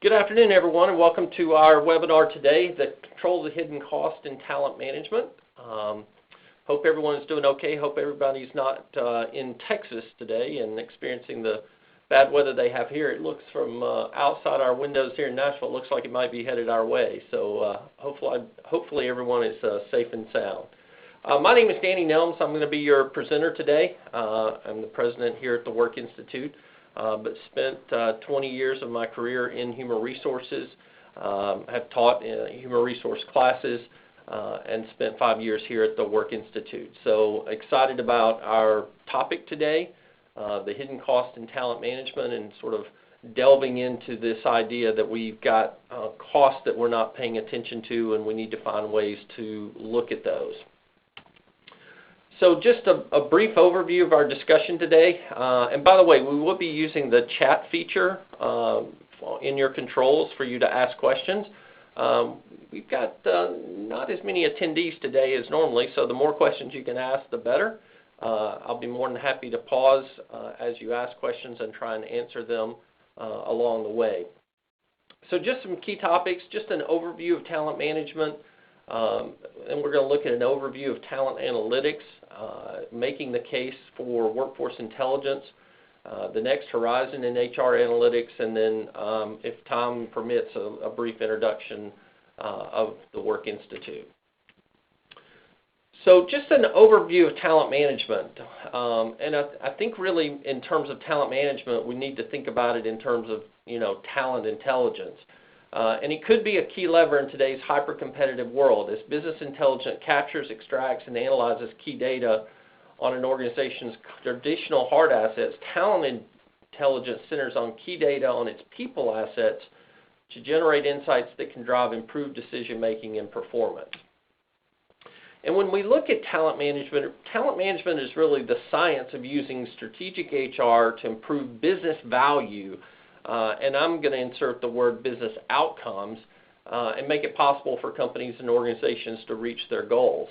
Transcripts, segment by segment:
Good afternoon, everyone, and welcome to our webinar today, the Control the Hidden Cost in Talent Management. Hope everyone is doing okay. Hope everybody's not in Texas today and experiencing the bad weather they have here. It looks from outside our windows here in Nashville, it looks like it might be headed our way. So hopefully everyone is safe and sound. My name is Danny Nelms. I'm going to be your presenter today. I'm the president here at the Work Institute. But spent 20 years of my career in human resources, have taught human resource classes, and spent 5 years here at the Work Institute. So excited about our topic today, the hidden cost in talent management, and sort of delving into this idea that we've got costs that we're not paying attention to, and we need to find ways to look at those. So just a brief overview of our discussion today. And by the way, we will be using the chat feature in your controls for you to ask questions. We've got not as many attendees today as normally, so the more questions you can ask, the better. I'll be more than happy to pause as you ask questions and try and answer them along the way. So just some key topics, just an overview of talent management. And we're going to look at an overview of talent analytics, making the case for workforce intelligence, the next horizon in HR analytics, and then, if time permits, a brief introduction of the Work Institute. So just an overview of talent management. And I think really in terms of talent management, we need to think about it in terms of, talent intelligence. And it could be a key lever in today's hyper-competitive world as business intelligence captures, extracts, and analyzes key data on an organization's traditional hard assets. Talent intelligence centers on key data on its people assets to generate insights that can drive improved decision-making and performance. And when we look at talent management is really the science of using strategic HR to improve business value. And I'm going to insert the word business outcomes and make it possible for companies and organizations to reach their goals.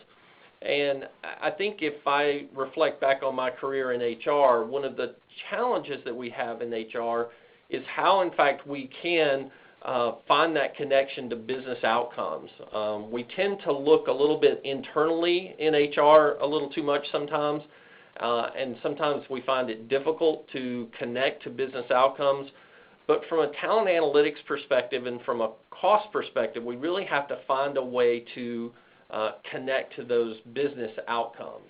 And I think if I reflect back on my career in HR, one of the challenges that we have in HR is how, in fact, we can find that connection to business outcomes. We tend to look a little bit internally in HR a little too much sometimes, and sometimes we find it difficult to connect to business outcomes. But from a talent analytics perspective and from a cost perspective, we really have to find a way to connect to those business outcomes.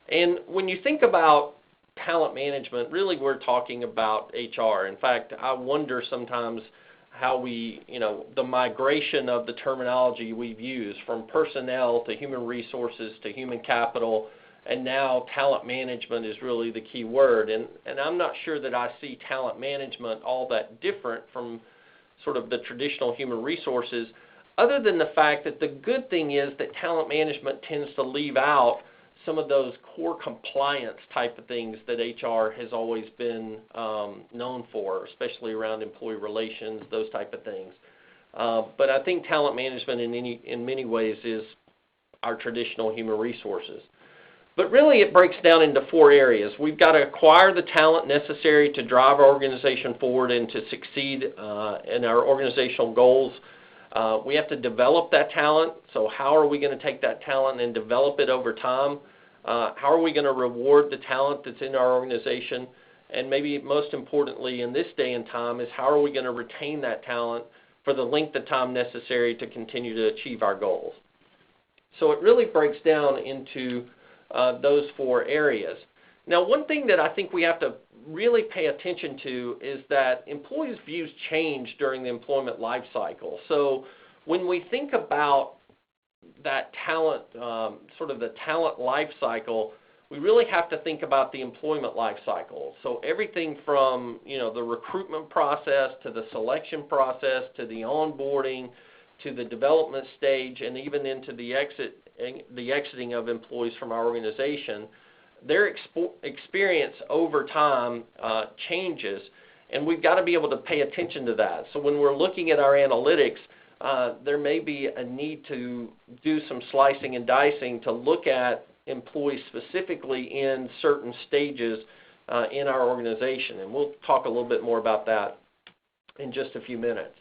And when you think about talent management, really we're talking about HR. In fact, I wonder sometimes how the migration of the terminology we've used from personnel to human resources to human capital, and now talent management is really the key word. And I'm not sure that I see talent management all that different from sort of the traditional human resources, other than the fact that the good thing is that talent management tends to leave out some of those core compliance type of things that HR has always been known for, especially around employee relations, those type of things. But I think talent management in many ways is our traditional human resources. But really it breaks down into 4 areas. We've got to acquire the talent necessary to drive our organization forward and to succeed in our organizational goals. We have to develop that talent. So how are we going to take that talent and develop it over time? How are we going to reward the talent that's in our organization? And maybe most importantly in this day and time is how are we going to retain that talent for the length of time necessary to continue to achieve our goals? So it really breaks down into those 4 areas. Now, one thing that I think we have to really pay attention to is that employees' views change during the employment life cycle. So when we think about that talent, sort of the talent life cycle, we really have to think about the employment life cycle. So everything from the recruitment process to the selection process to the onboarding to the development stage and even into the exiting of employees from our organization, their experience over time changes, and we've got to be able to pay attention to that. So when we're looking at our analytics, there may be a need to do some slicing and dicing to look at employees specifically in certain stages in our organization, and we'll talk a little bit more about that in just a few minutes.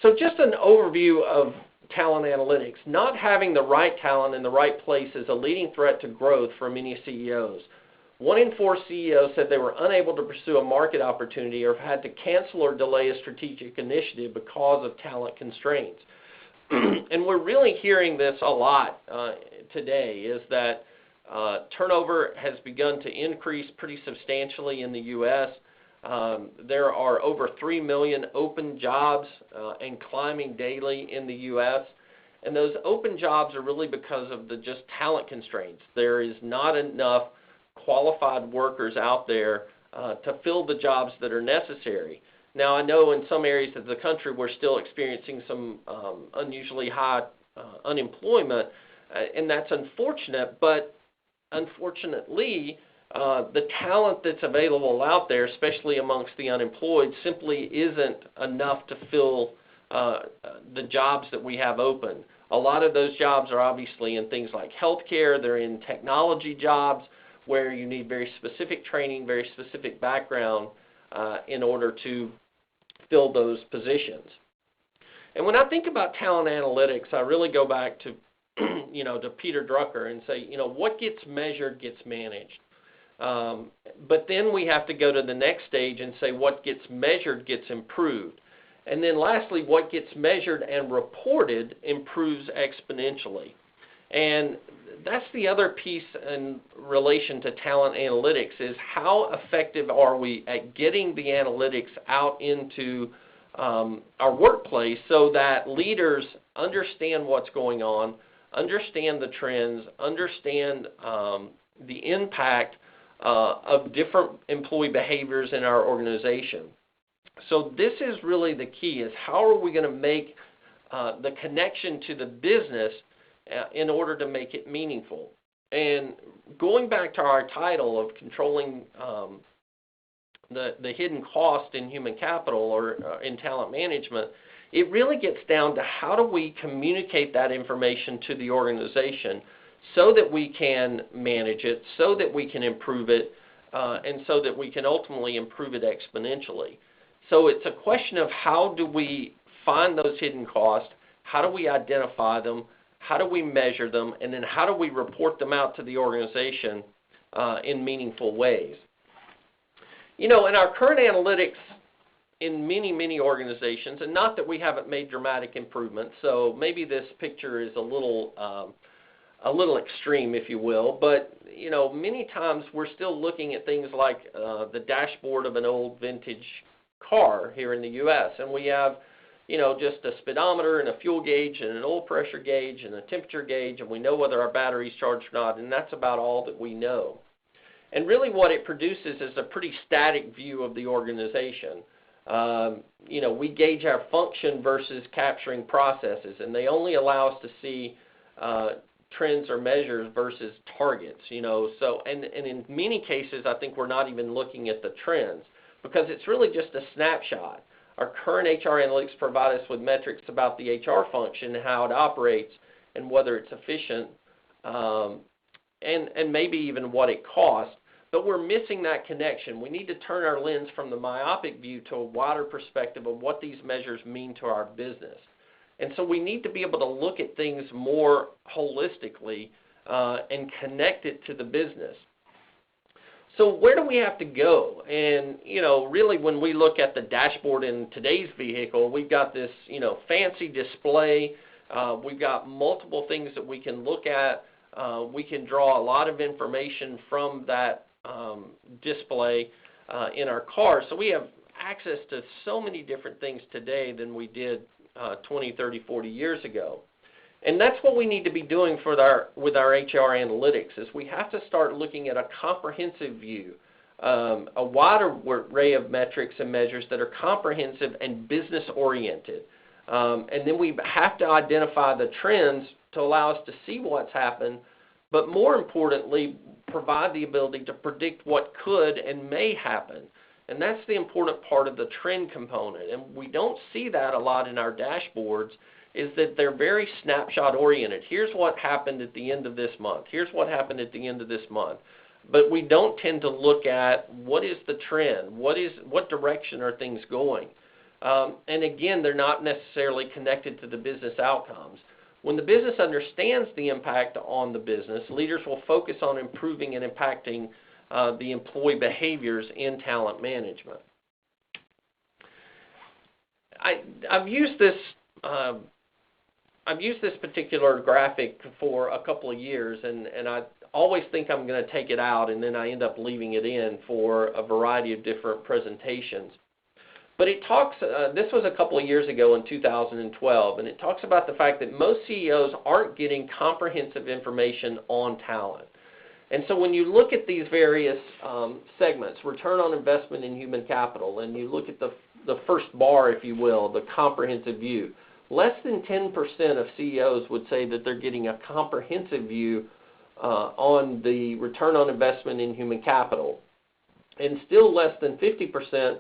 So just an overview of talent analytics. Not having the right talent in the right place is a leading threat to growth for many CEOs. 1 in 4 CEOs said they were unable to pursue a market opportunity or had to cancel or delay a strategic initiative because of talent constraints. And we're really hearing this a lot today, is that turnover has begun to increase pretty substantially in the U.S. There are over 3 million open jobs and climbing daily in the U.S. And those open jobs are really because of the just talent constraints. There is not enough qualified workers out there to fill the jobs that are necessary. Now, I know in some areas of the country we're still experiencing some unusually high unemployment, and that's unfortunate, but unfortunately, the talent that's available out there, especially amongst the unemployed, simply isn't enough to fill the jobs that we have open. A lot of those jobs are obviously in things like healthcare. They're in technology jobs where you need very specific training, very specific background in order to fill those positions. And when I think about talent analytics, I really go back to, to Peter Drucker and say, what gets measured gets managed. But then we have to go to the next stage and say what gets measured gets improved. And then lastly, what gets measured and reported improves exponentially. And that's the other piece in relation to talent analytics, is how effective are we at getting the analytics out into our workplace so that leaders understand what's going on, understand the trends, understand the impact of different employee behaviors in our organization. So this is really the key, is how are we going to make the connection to the business in order to make it meaningful. And going back to our title of controlling the hidden cost in human capital or in talent management, it really gets down to how do we communicate that information to the organization so that we can manage it, so that we can improve it, and so that we can ultimately improve it exponentially. So it's a question of how do we find those hidden costs, how do we identify them, how do we measure them, and then how do we report them out to the organization in meaningful ways. In our current analytics in many, many organizations, and not that we haven't made dramatic improvements, so maybe this picture is a little extreme, if you will, but many times we're still looking at things like the dashboard of an old vintage car here in the U.S., and we have just a speedometer and a fuel gauge and an oil pressure gauge and a temperature gauge, and we know whether our battery's charged or not, and that's about all that we know. And really what it produces is a pretty static view of the organization. We gauge our function versus capturing processes, and they only allow us to see trends or measures versus targets, So, and in many cases, I think we're not even looking at the trends because it's really just a snapshot. Our current HR analytics provide us with metrics about the HR function, how it operates, and whether it's efficient, and maybe even what it costs. But we're missing that connection. We need to turn our lens from the myopic view to a wider perspective of what these measures mean to our business. And so we need to be able to look at things more holistically and connect it to the business. So where do we have to go? And, really when we look at the dashboard in today's vehicle, we've got this, fancy display. We've got multiple things that we can look at. We can draw a lot of information from that display in our car. So we have access to so many different things today than we did 20, 30, 40 years ago. And that's what we need to be doing with our HR analytics, is we have to start looking at a comprehensive view, a wider array of metrics and measures that are comprehensive and business-oriented. And then we have to identify the trends to allow us to see what's happened, but more importantly, provide the ability to predict what could and may happen. And that's the important part of the trend component. And we don't see that a lot in our dashboards, is that they're very snapshot oriented. Here's what happened at the end of this month. Here's what happened at the end of this month. But we don't tend to look at what is the trend, what direction are things going. And again, they're not necessarily connected to the business outcomes. When the business understands the impact on the business, leaders will focus on improving and impacting the employee behaviors in talent management. I've used this particular graphic for a couple of years, and I always think I'm going to take it out, and then I end up leaving it in for a variety of different presentations. But it talks, this was a couple of years ago in 2012, and it talks about the fact that most CEOs aren't getting comprehensive information on talent. And so when you look at these various segments, return on investment in human capital, and you look at the first bar, if you will, the comprehensive view, less than 10% of CEOs would say that they're getting a comprehensive view on the return on investment in human capital. And still less than 50%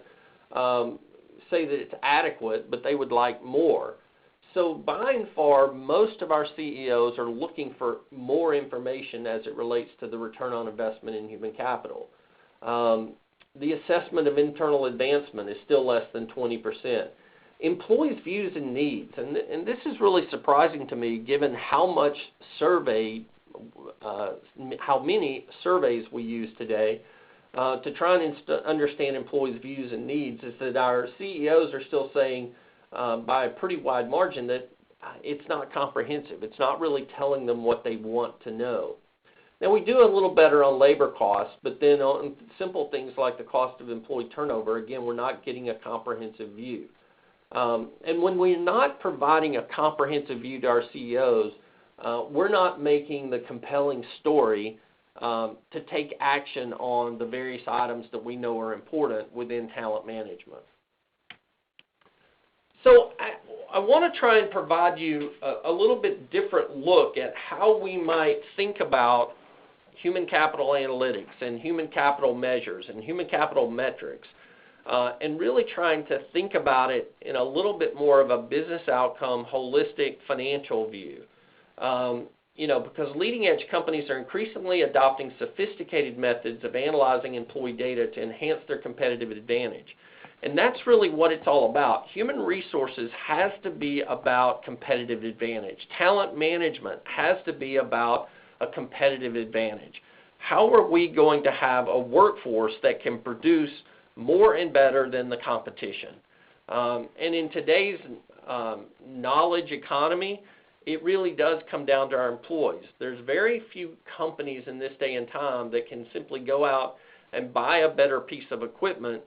say that it's adequate, but they would like more. So by and far, most of our CEOs are looking for more information as it relates to the return on investment in human capital. The assessment of internal advancement is still less than 20%. Employees' views and needs, and this is really surprising to me given how many surveys we use today to try and understand employees' views and needs, is that our CEOs are still saying by a pretty wide margin that it's not comprehensive. It's not really telling them what they want to know. Now, we do a little better on labor costs, but then on simple things like the cost of employee turnover, again, we're not getting a comprehensive view. And when we're not providing a comprehensive view to our CEOs, we're not making the compelling story to take action on the various items that we know are important within talent management. So I want to try and provide you a little bit different look at how we might think about human capital analytics and human capital measures and human capital metrics, and really trying to think about it in a little bit more of a business outcome, holistic financial view. Because leading-edge companies are increasingly adopting sophisticated methods of analyzing employee data to enhance their competitive advantage. And that's really what it's all about. Human resources has to be about competitive advantage. Talent management has to be about a competitive advantage. How are we going to have a workforce that can produce more and better than the competition? And in today's knowledge economy, it really does come down to our employees. There's very few companies in this day and time that can simply go out and buy a better piece of equipment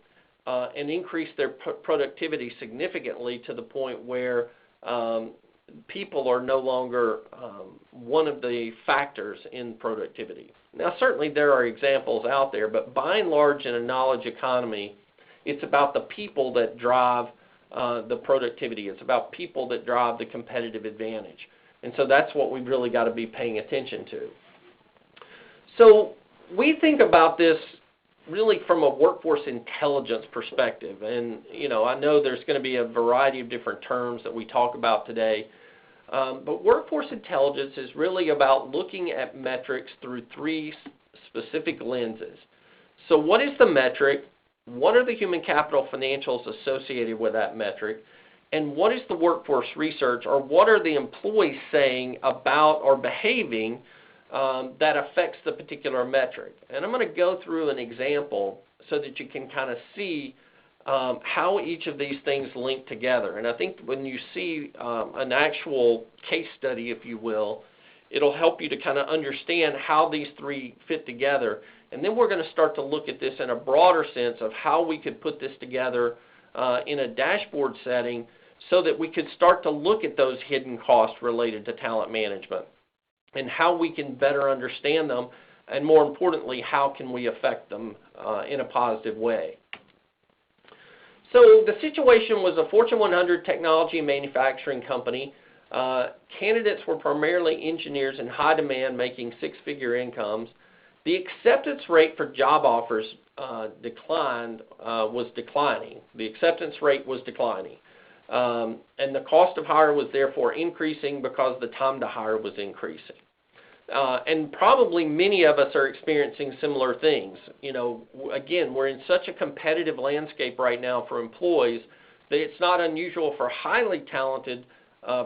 and increase their productivity significantly to the point where people are no longer one of the factors in productivity. Now, certainly there are examples out there, but by and large in a knowledge economy, it's about the people that drive the productivity. It's about people that drive the competitive advantage. And so that's what we've really got to be paying attention to. So we think about this really from a workforce intelligence perspective. And, I know there's going to be a variety of different terms that we talk about today. But workforce intelligence is really about looking at metrics through three specific lenses. So what is the metric? What are the human capital financials associated with that metric? And what is the workforce research, or what are the employees saying about or behaving that affects the particular metric? And I'm going to go through an example so that you can kind of see how each of these things link together. And I think when you see an actual case study, if you will, it'll help you to kind of understand how these three fit together. And then we're going to start to look at this in a broader sense of how we could put this together in a dashboard setting so that we could start to look at those hidden costs related to talent management and how we can better understand them, and more importantly, how can we affect them in a positive way. So the situation was a Fortune 100 technology and manufacturing company. Candidates were primarily engineers in high demand making six-figure incomes. The acceptance rate for job offers was declining. The acceptance rate was declining. And the cost of hire was therefore increasing because the time to hire was increasing. And probably many of us are experiencing similar things. Again, we're in such a competitive landscape right now for employees It's not unusual for highly talented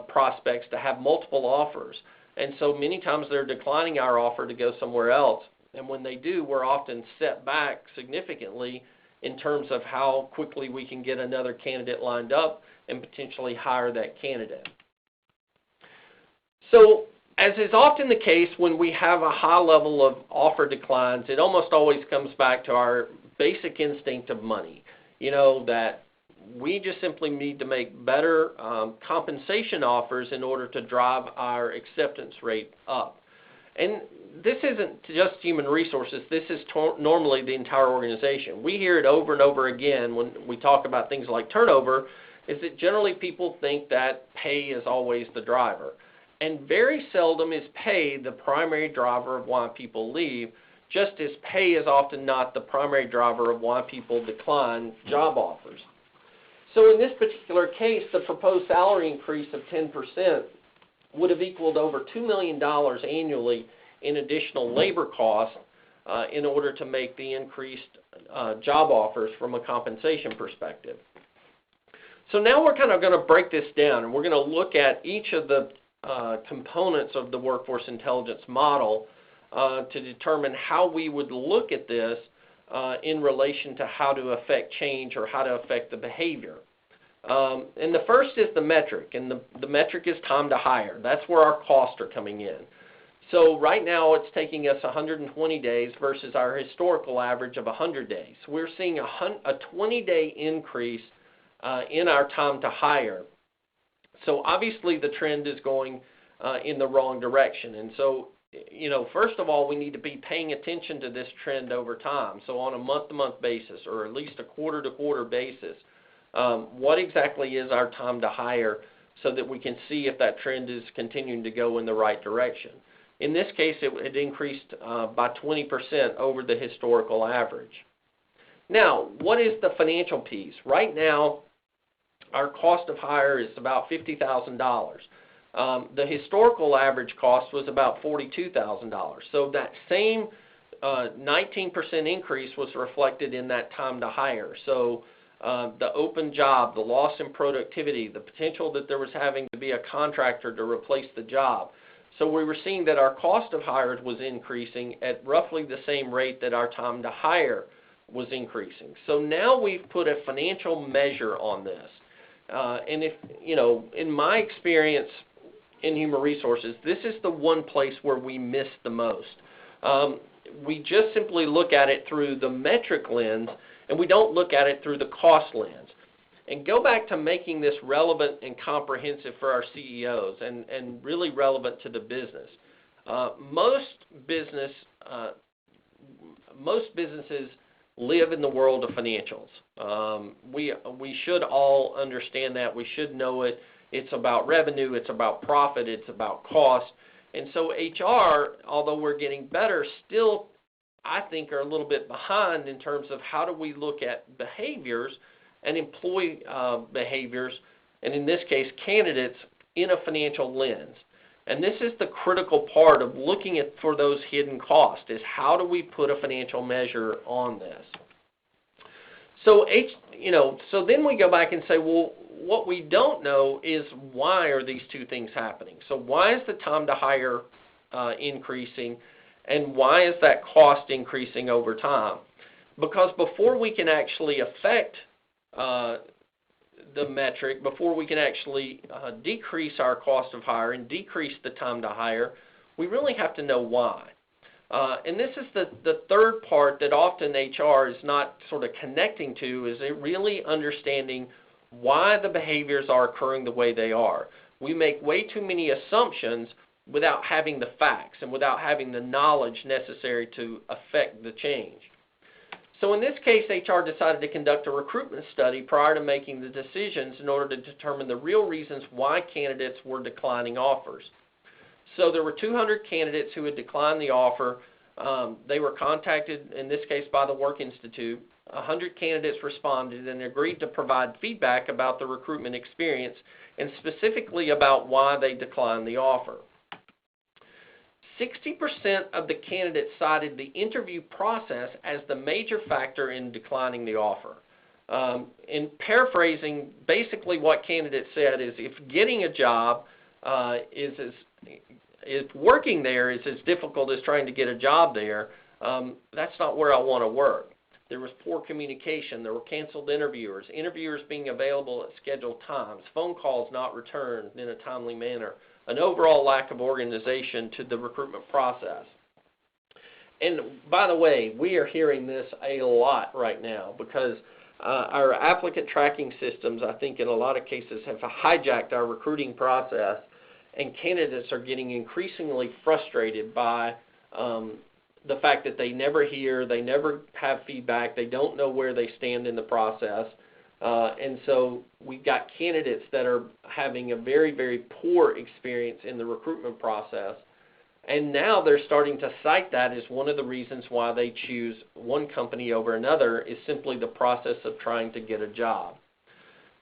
prospects to have multiple offers. And so many times they're declining our offer to go somewhere else. And when they do, we're often set back significantly in terms of how quickly we can get another candidate lined up and potentially hire that candidate. So, as is often the case when we have a high level of offer declines, it almost always comes back to our basic instinct of money. You know, that we just simply need to make better compensation offers in order to drive our acceptance rate up. And this isn't just human resources. This is normally the entire organization. We hear it over and over again when we talk about things like turnover, is that generally people think that pay is always the driver. And very seldom is pay the primary driver of why people leave, just as pay is often not the primary driver of why people decline job offers. So in this particular case, the proposed salary increase of 10% would have equaled over $2 million annually in additional labor costs in order to make the increased job offers from a compensation perspective. So now we're kind of going to break this down, and we're going to look at each of the components of the workforce intelligence model to determine how we would look at this in relation to how to affect change or how to affect the behavior. And the first is the metric, and the metric is time to hire. That's where our costs are coming in. So right now it's taking us 120 days versus our historical average of 100 days. We're seeing a 20-day increase in our time to hire. So obviously the trend is going in the wrong direction. And so, you know, first of all, we need to be paying attention to this trend over time. So on a month-to-month basis, or at least a quarter-to-quarter basis, what exactly is our time to hire so that we can see if that trend is continuing to go in the right direction. In this case, it increased by 20% over the historical average. Now, what is the financial piece? Right now, our cost of hire is about $50,000. The historical average cost was about $42,000. So that same 19% increase was reflected in that time to hire. So the open job, the loss in productivity, the potential that there was having to be a contractor to replace the job. So we were seeing that our cost of hires was increasing at roughly the same rate that our time to hire was increasing. So now we've put a financial measure on this. And if, you know, in my experience in human resources, this is the one place where we miss the most. We just simply look at it through the metric lens, and we don't look at it through the cost lens. And go back to making this relevant and comprehensive for our CEOs and really relevant to the business. Most businesses live in the world of financials. We should all understand that. We should know it. It's about revenue. It's about profit. It's about cost. And so HR, although we're getting better, still I think are a little bit behind in terms of how do we look at behaviors and employee behaviors, and in this case candidates, in a financial lens. And this is the critical part of looking at for those hidden costs, is how do we put a financial measure on this. So so then we go back and say, well, what we don't know is why are these two things happening. So why is the time to hire increasing, and why is that cost increasing over time? Because before we can actually affect the metric, before we can actually decrease our cost of hire and decrease the time to hire, we really have to know why. And this is the third part that often HR is not sort of connecting to, is it really understanding why the behaviors are occurring the way they are. We make way too many assumptions without having the facts and without having the knowledge necessary to affect the change. So in this case, HR decided to conduct a recruitment study prior to making the decisions in order to determine the real reasons why candidates were declining offers. So there were 200 candidates who had declined the offer. They were contacted, in this case, by the Work Institute. 100 candidates responded and agreed to provide feedback about the recruitment experience and specifically about why they declined the offer. 60% of the candidates cited the interview process as the major factor in declining the offer. In paraphrasing, basically what candidate said is, if getting a job if working there is as difficult as trying to get a job there, that's not where I want to work. There was poor communication. There were canceled interviewers being available at scheduled times, phone calls not returned in a timely manner, an overall lack of organization to the recruitment process. And by the way, we are hearing this a lot right now because our applicant tracking systems, I think in a lot of cases, have hijacked our recruiting process, and candidates are getting increasingly frustrated by the fact that they never hear, they never have feedback, they don't know where they stand in the process. And so we've got candidates that are having a very, very poor experience in the recruitment process. And now they're starting to cite that as one of the reasons why they choose one company over another, is simply the process of trying to get a job.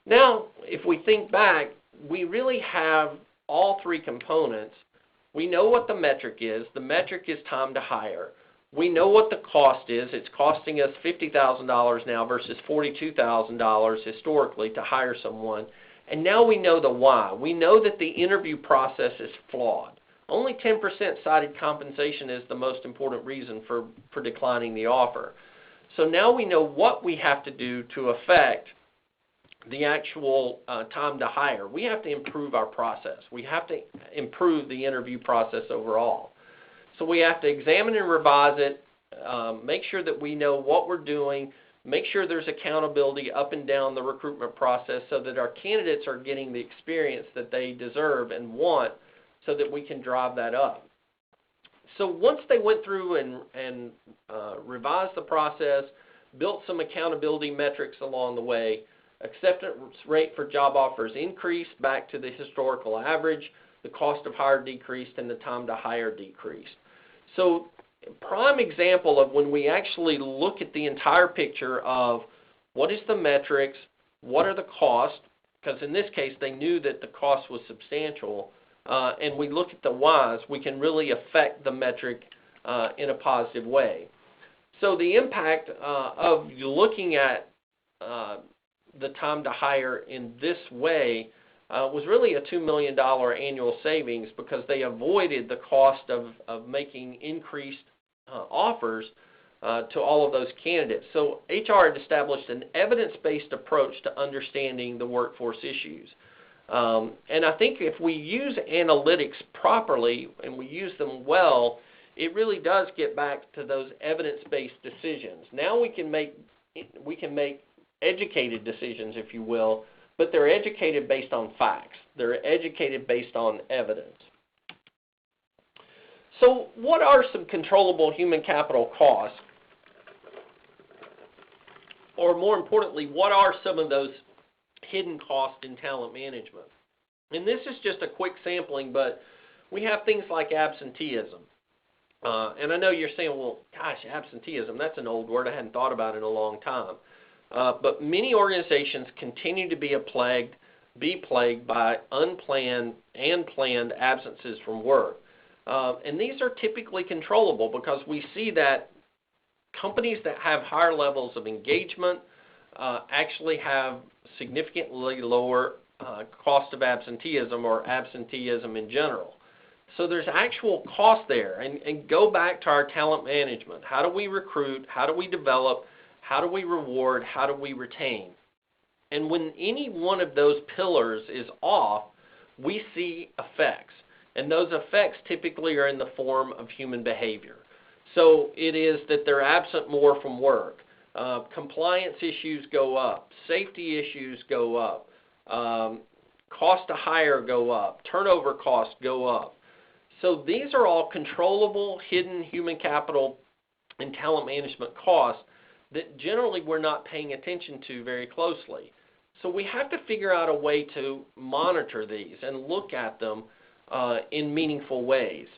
Now, if we think back, we really have all three components. We know what the metric is. The metric is time to hire. We know what the cost is. It's costing us $50,000 now versus $42,000 historically to hire someone. And now we know the why. We know that the interview process is flawed. Only 10% cited compensation as the most important reason for declining the offer. So now we know what we have to do to affect the actual time to hire. We have to improve our process. We have to improve the interview process overall. So we have to examine and revise it, make sure that we know what we're doing, make sure there's accountability up and down the recruitment process so that our candidates are getting the experience that they deserve and want, so that we can drive that up. So once they went through and revised the process, built some accountability metrics along the way, acceptance rate for job offers increased back to the historical average, the cost of hire decreased, and the time to hire decreased. So prime example of when we actually look at the entire picture of what is the metrics, what are the costs, because in this case they knew that the cost was substantial, and we look at the whys, we can really affect the metric in a positive way. So the impact of looking at the time to hire in this way was really a $2 million annual savings, because they avoided the cost of making increased offers to all of those candidates. So HR had established an evidence-based approach to understanding the workforce issues. And I think if we use analytics properly and we use them well, it really does get back to those evidence-based decisions. Now we can make educated decisions, if you will, but they're educated based on facts. They're educated based on evidence. So what are some controllable human capital costs? Or more importantly, what are some of those hidden costs in talent management? And this is just a quick sampling, but we have things like absenteeism. And I know you're saying, well, gosh, absenteeism, that's an old word. I hadn't thought about it in a long time. But many organizations continue to be plagued by unplanned and planned absences from work. And these are typically controllable, because we see that companies that have higher levels of engagement actually have significantly lower cost of absenteeism, or absenteeism in general. So there's actual cost there. And go back to our talent management. How do we recruit? How do we develop? How do we reward? How do we retain? And when any one of those pillars is off, we see effects. And those effects typically are in the form of human behavior. So it is that they're absent more from work. Compliance issues go up. Safety issues go up. Cost to hire go up. Turnover costs go up. So these are all controllable, hidden human capital and talent management costs that generally we're not paying attention to very closely. So we have to figure out a way to monitor these and look at them in meaningful ways.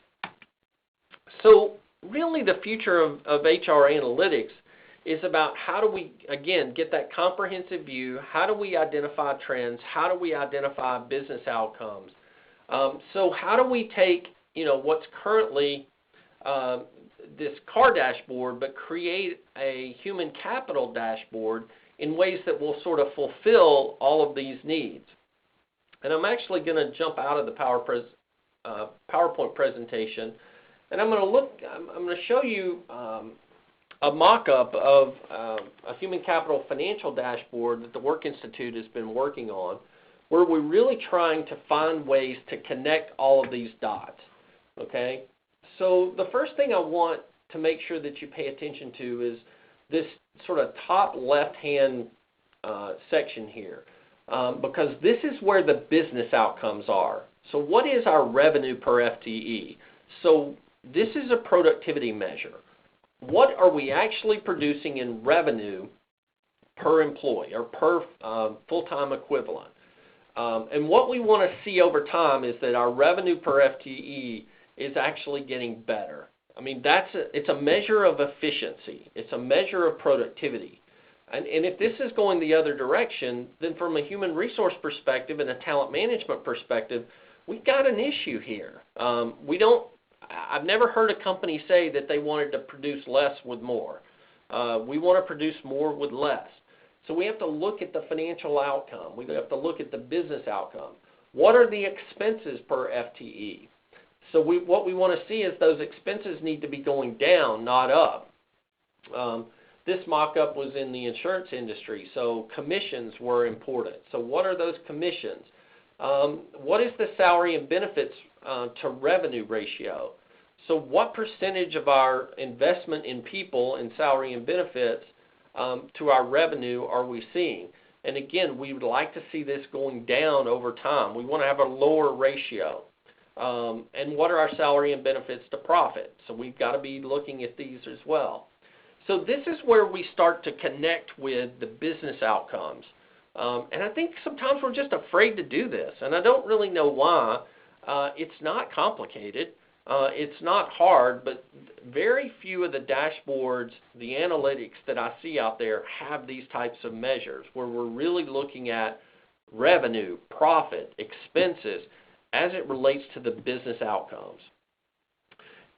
So really the future of HR analytics is about how do we, again, get that comprehensive view, how do we identify trends, how do we identify business outcomes. So how do we take, what's currently this car dashboard, but create a human capital dashboard in ways that will sort of fulfill all of these needs. And I'm actually going to jump out of the PowerPoint presentation, and I'm going to show you a mock-up of a human capital financial dashboard that the Work Institute has been working on, where we're really trying to find ways to connect all of these dots, okay? So the first thing I want to make sure that you pay attention to is this sort of top left-hand section here, because this is where the business outcomes are. So what is our revenue per FTE? So this is a productivity measure. What are we actually producing in revenue per employee or per full-time equivalent? And what we want to see over time is that our revenue per FTE is actually getting better. I mean, it's a measure of efficiency. It's a measure of productivity. And if this is going the other direction, then from a human resource perspective and a talent management perspective, we've got an issue here. I've never heard a company say that they wanted to produce less with more. We want to produce more with less. So we have to look at the financial outcome. We have to look at the business outcome. What are the expenses per FTE? So what we want to see is those expenses need to be going down, not up. This mock-up was in the insurance industry, so commissions were important. So what are those commissions? What is the salary and benefits to revenue ratio? So what percentage of our investment in people and salary and benefits to our revenue are we seeing? And again, we would like to see this going down over time. We want to have a lower ratio. And what are our salary and benefits to profit? So we've got to be looking at these as well. So this is where we start to connect with the business outcomes. And I think sometimes we're just afraid to do this, and I don't really know why. It's not complicated. It's not hard, but very few of the dashboards, the analytics that I see out there have these types of measures where we're really looking at revenue, profit, expenses as it relates to the business outcomes.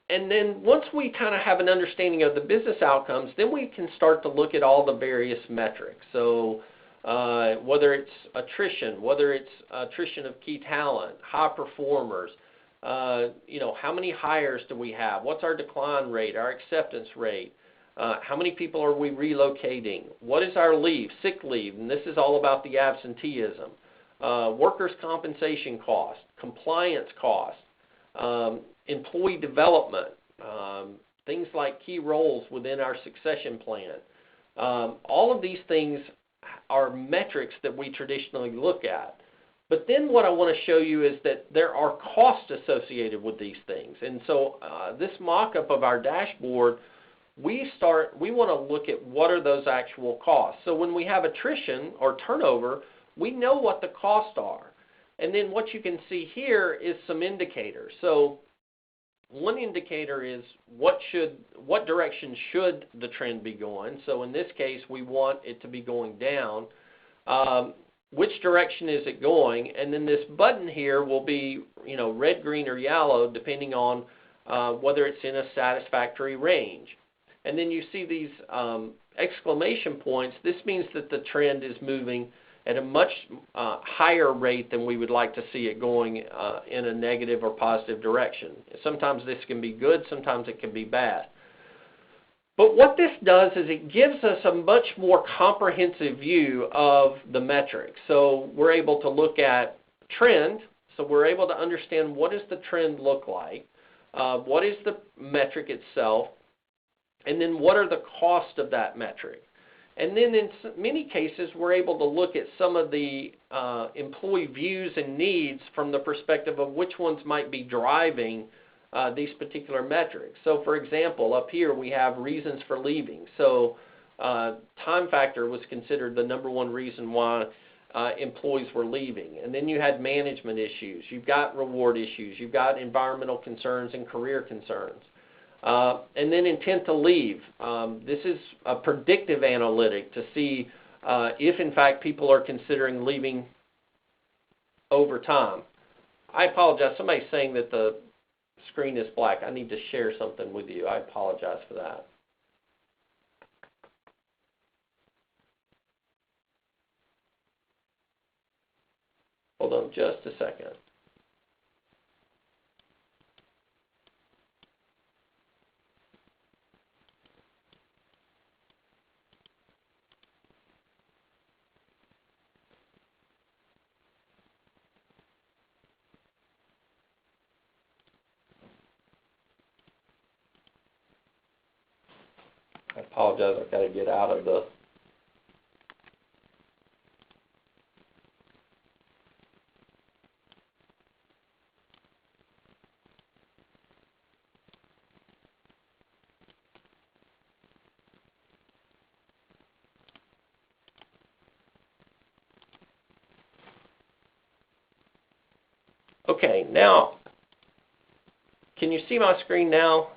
And then once we kind of have an understanding of the business outcomes, then we can start to look at all the various metrics. So whether it's attrition, whether it's attrition of key talent, high performers, how many hires do we have? What's our decline rate, our acceptance rate? How many people are we relocating? What is our leave, sick leave? And this is all about the absenteeism. Workers' compensation cost, compliance cost, employee development, things like key roles within our succession plan. All of these things are metrics that we traditionally look at. But then what I want to show you is that there are costs associated with these things. And so this mock-up of our dashboard, we want to look at what are those actual costs. So when we have attrition or turnover, we know what the costs are. And then what you can see here is some indicators. So one indicator is what direction should the trend be going. So in this case, we want it to be going down. Which direction is it going? And then this button here will be, red, green, or yellow, depending on whether it's in a satisfactory range. And then you see these exclamation points. This means that the trend is moving at a much higher rate than we would like to see it going in a negative or positive direction. Sometimes this can be good, sometimes it can be bad. But what this does is it gives us a much more comprehensive view of the metrics. So we're able to look at trend, so we're able to understand what does the trend look like, what is the metric itself, and then what are the costs of that metric. And then in many cases, we're able to look at some of the employee views and needs from the perspective of which ones might be driving these particular metrics. So for example, up here we have reasons for leaving. So time factor was considered the number one reason why employees were leaving. And then you had management issues. You've got reward issues. You've got environmental concerns and career concerns. And then intent to leave. This is a predictive analytic to see if, in fact, people are considering leaving over time. I apologize. Somebody's saying that the screen is black. I need to share something with you. I apologize for that. Hold on just a second. I apologize, I've got to get out of the Okay, now, can you see my screen now?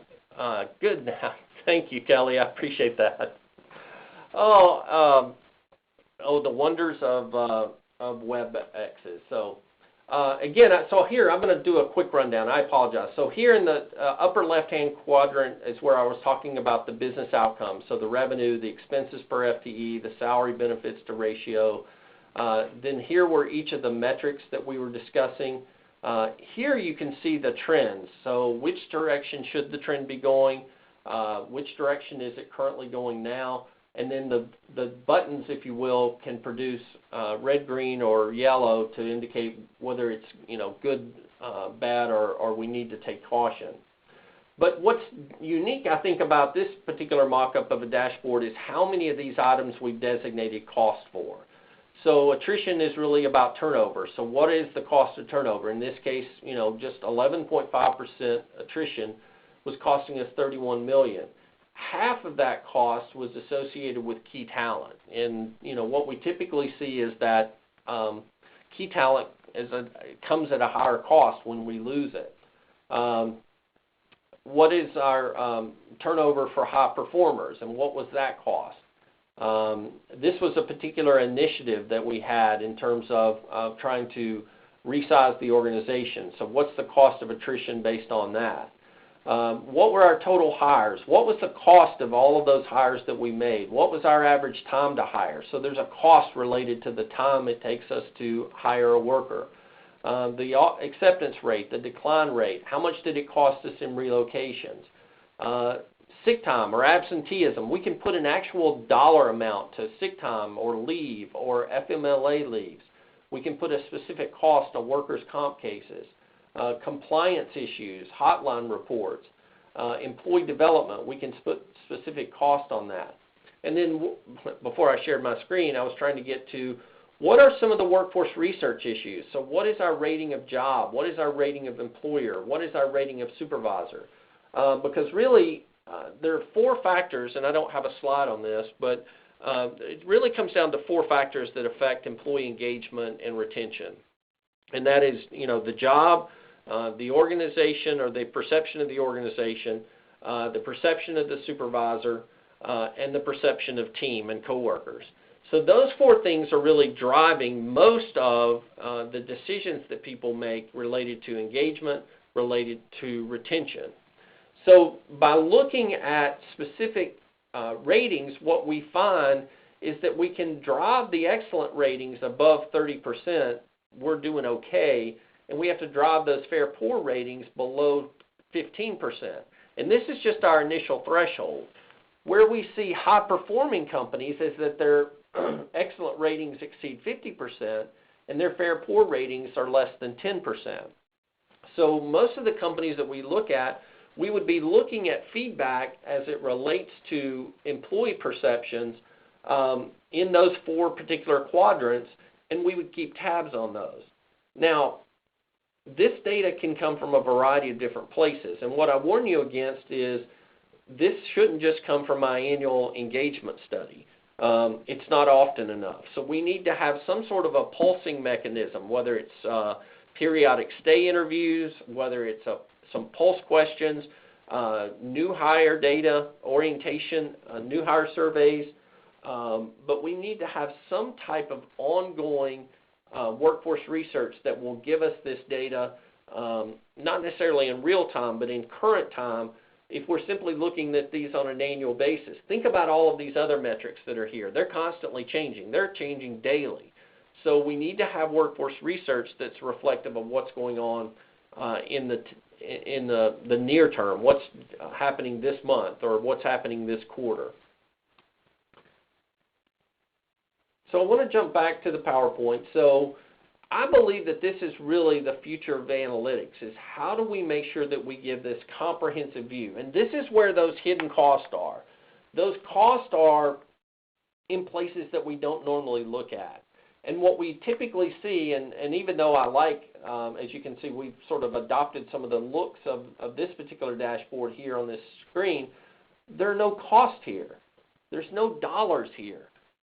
Good now. Thank you, Kelly. I appreciate that. Oh, the wonders of WebExes. So, again, so here, I'm going to do a quick rundown. I apologize. So here in the upper left-hand quadrant is where I was talking about the business outcomes. So the revenue, the expenses per FTE, the salary benefits to ratio. Then here were each of the metrics that we were discussing. Here you can see the trends. So which direction should the trend be going? Which direction is it currently going now? And then the buttons, if you will, can produce red, green, or yellow to indicate whether it's good, bad, or we need to take caution. But what's unique, I think, about this particular mock-up of a dashboard is how many of these items we've designated cost for. So attrition is really about turnover. So what is the cost of turnover? In this case, just 11.5% attrition was costing us $31 million. Half of that cost was associated with key talent. And what we typically see is that key talent comes at a higher cost when we lose it. What is our turnover for high performers, and what was that cost? This was a particular initiative that we had in terms of trying to resize the organization. So what's the cost of attrition based on that? What were our total hires? What was the cost of all of those hires that we made? What was our average time to hire? So there's a cost related to the time it takes us to hire a worker. The acceptance rate, the decline rate, how much did it cost us in relocations? Sick time or absenteeism, we can put an actual dollar amount to sick time or leave or FMLA leaves. We can put a specific cost on workers' comp cases. Compliance issues, hotline reports, employee development, we can put specific cost on that. And then before I shared my screen, I was trying to get to what are some of the workforce research issues. So what is our rating of job? What is our rating of employer? What is our rating of supervisor? Because really, there are four factors, and I don't have a slide on this, but it really comes down to four factors that affect employee engagement and retention. And that is, the job, the organization or the perception of the organization, the perception of the supervisor, and the perception of team and coworkers. So those four things are really driving most of the decisions that people make related to engagement, related to retention. So by looking at specific ratings, what we find is that we can drive the excellent ratings above 30%, we're doing okay, and we have to drive those fair poor ratings below 15%. And this is just our initial threshold. Where we see high performing companies is that their excellent ratings exceed 50% and their fair poor ratings are less than 10%. So most of the companies that we look at, we would be looking at feedback as it relates to employee perceptions in those four particular quadrants, and we would keep tabs on those. Now, this data can come from a variety of different places, and what I warn you against is this shouldn't just come from my annual engagement study. It's not often enough. So we need to have some sort of a pulsing mechanism, whether it's periodic stay interviews, whether it's some pulse questions, new hire data, orientation, new hire surveys, but we need to have some type of ongoing workforce research that will give us this data, not necessarily in real time, but in current time, if we're simply looking at these on an annual basis. Think about all of these other metrics that are here. They're constantly changing. They're changing daily. So we need to have workforce research that's reflective of what's going on in the near term, what's happening this month or what's happening this quarter. So I want to jump back to the PowerPoint. So I believe that this is really the future of analytics, is how do we make sure that we give this comprehensive view? And this is where those hidden costs are. Those costs are in places that we don't normally look at. And what we typically see, and even though I like, as you can see, we've sort of adopted some of the looks of this particular dashboard here on this screen, there are no costs here. There's no dollars here.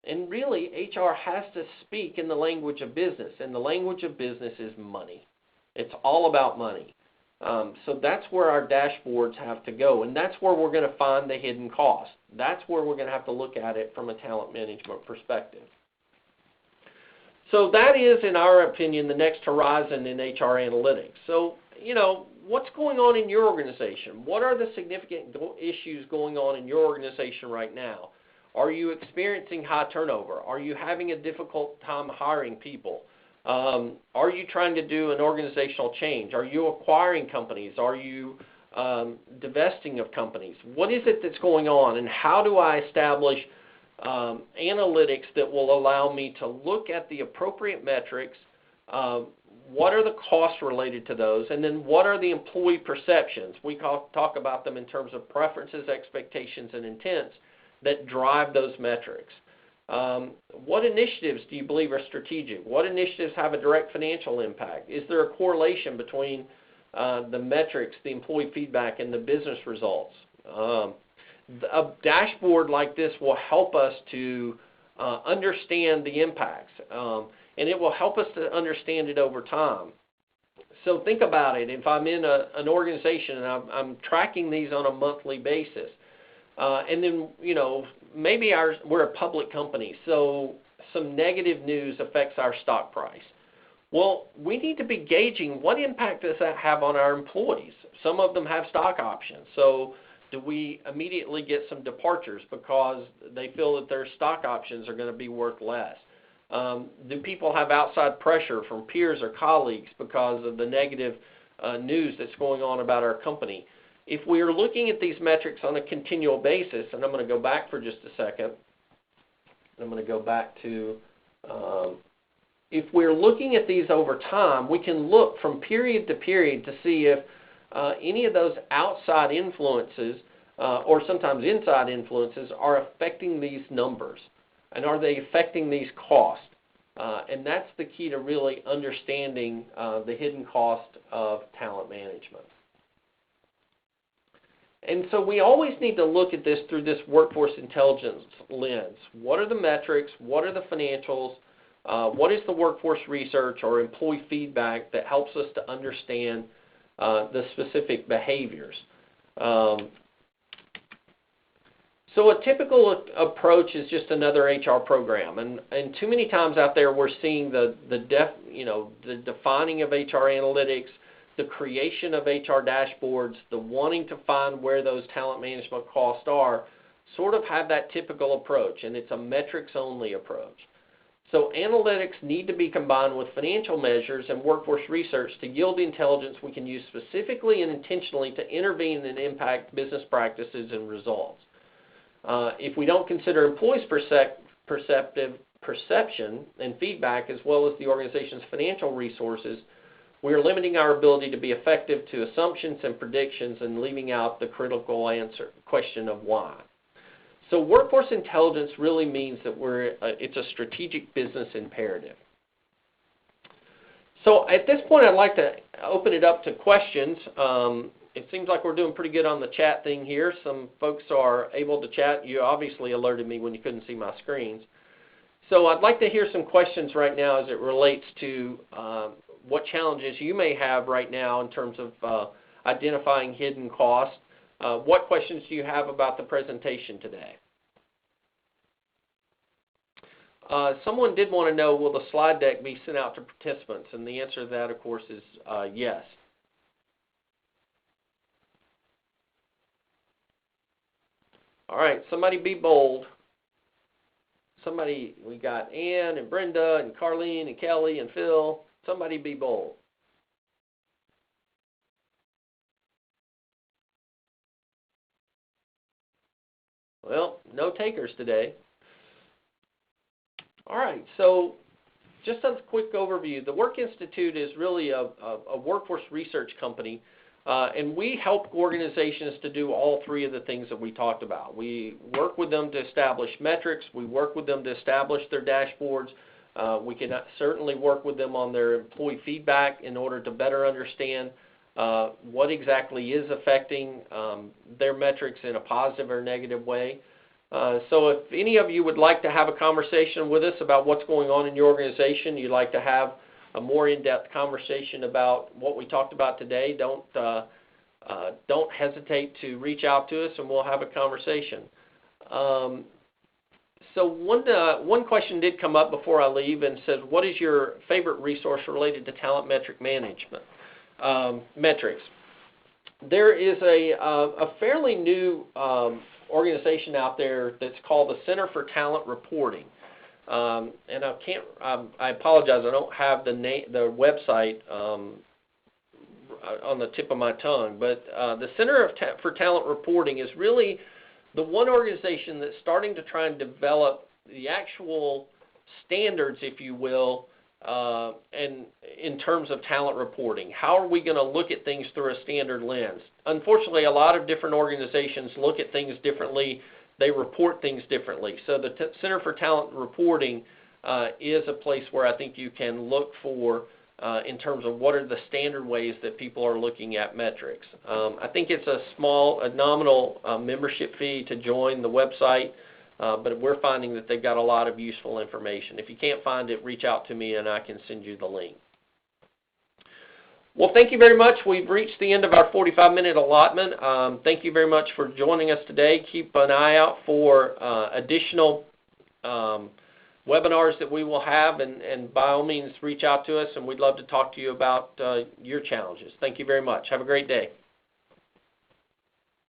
And really, HR has to speak in the language of business, and the language of business is money. It's all about money. So that's where our dashboards have to go, and that's where we're going to find the hidden cost. That's where we're going to have to look at it from a talent management perspective. So that is, in our opinion, the next horizon in HR analytics. So, what's going on in your organization? What are the significant issues going on in your organization right now? Are you experiencing high turnover? Are you having a difficult time hiring people? Are you trying to do an organizational change? Are you acquiring companies? Are you divesting of companies? What is it that's going on, and how do I establish analytics that will allow me to look at the appropriate metrics? What are the costs related to those? And then what are the employee perceptions? We talk about them in terms of preferences, expectations, and intents that drive those metrics. What initiatives do you believe are strategic? What initiatives have a direct financial impact? Is there a correlation between the metrics, the employee feedback, and the business results? A dashboard like this will help us to understand the impacts, and it will help us to understand it over time. So think about it. If I'm in an organization and I'm tracking these on a monthly basis, and then, maybe we're a public company, so some negative news affects our stock price. Well, we need to be gauging what impact does that have on our employees. Some of them have stock options, so do we immediately get some departures because they feel that their stock options are going to be worth less? Do people have outside pressure from peers or colleagues because of the negative news that's going on about our company? If we are looking at these metrics on a continual basis, and I'm going to go back for just a second, I'm going to go back to, if we're looking at these over time, we can look from period to period to see if any of those outside influences or sometimes inside influences are affecting these numbers, and are they affecting these costs? And that's the key to really understanding the hidden cost of talent management. And so we always need to look at this through this workforce intelligence lens. What are the metrics? What are the financials? What is the workforce research or employee feedback that helps us to understand the specific behaviors? So a typical approach is just another HR program, and too many times out there we're seeing the defining of HR analytics, the creation of HR dashboards, the wanting to find where those talent management costs are, sort of have that typical approach, and it's a metrics-only approach. So analytics need to be combined with financial measures and workforce research to yield the intelligence we can use specifically and intentionally to intervene and impact business practices and results. If we don't consider employees' perception and feedback as well as the organization's financial resources, we are limiting our ability to be effective to assumptions and predictions and leaving out the critical question of why. So workforce intelligence really means that it's a strategic business imperative. So at this point, I'd like to open it up to questions. It seems like we're doing pretty good on the chat thing here. Some folks are able to chat. You obviously alerted me when you couldn't see my screens. So I'd like to hear some questions right now as it relates to what challenges you may have right now in terms of identifying hidden costs. What questions do you have about the presentation today? Someone did want to know, will the slide deck be sent out to participants? And the answer to that, of course, is yes. All right, somebody be bold. Somebody, we got Ann and Brenda and Carlene and Kelly and Phil. Somebody be bold. Well, no takers today. All right, so just as a quick overview, the Work Institute is really a workforce research company, and we help organizations to do all three of the things that we talked about. We work with them to establish metrics. We work with them to establish their dashboards. We can certainly work with them on their employee feedback in order to better understand what exactly is affecting their metrics in a positive or negative way. So if any of you would like to have a conversation with us about what's going on in your organization, you'd like to have a more in-depth conversation about what we talked about today, don't hesitate to reach out to us and we'll have a conversation. So one question did come up before I leave and says, what is your favorite resource related to talent metric management? Metrics. There is a fairly new organization out there that's called the Center for Talent Reporting, and I apologize, I don't have the website on the tip of my tongue, but the Center for Talent Reporting is really the one organization that's starting to try and develop the actual standards, if you will, and in terms of talent reporting. How are we going to look at things through a standard lens? Unfortunately, a lot of different organizations look at things differently. They report things differently. So the Center for Talent Reporting is a place where I think you can look for in terms of what are the standard ways that people are looking at metrics. I think it's a nominal membership fee to join the website. But we're finding that they've got a lot of useful information. If you can't find it, reach out to me and I can send you the link. Well, thank you very much. We've reached the end of our 45-minute allotment. Thank you very much for joining us today. Keep an eye out for additional webinars that we will have, and by all means, reach out to us, and we'd love to talk to you about your challenges. Thank you very much. Have a great day.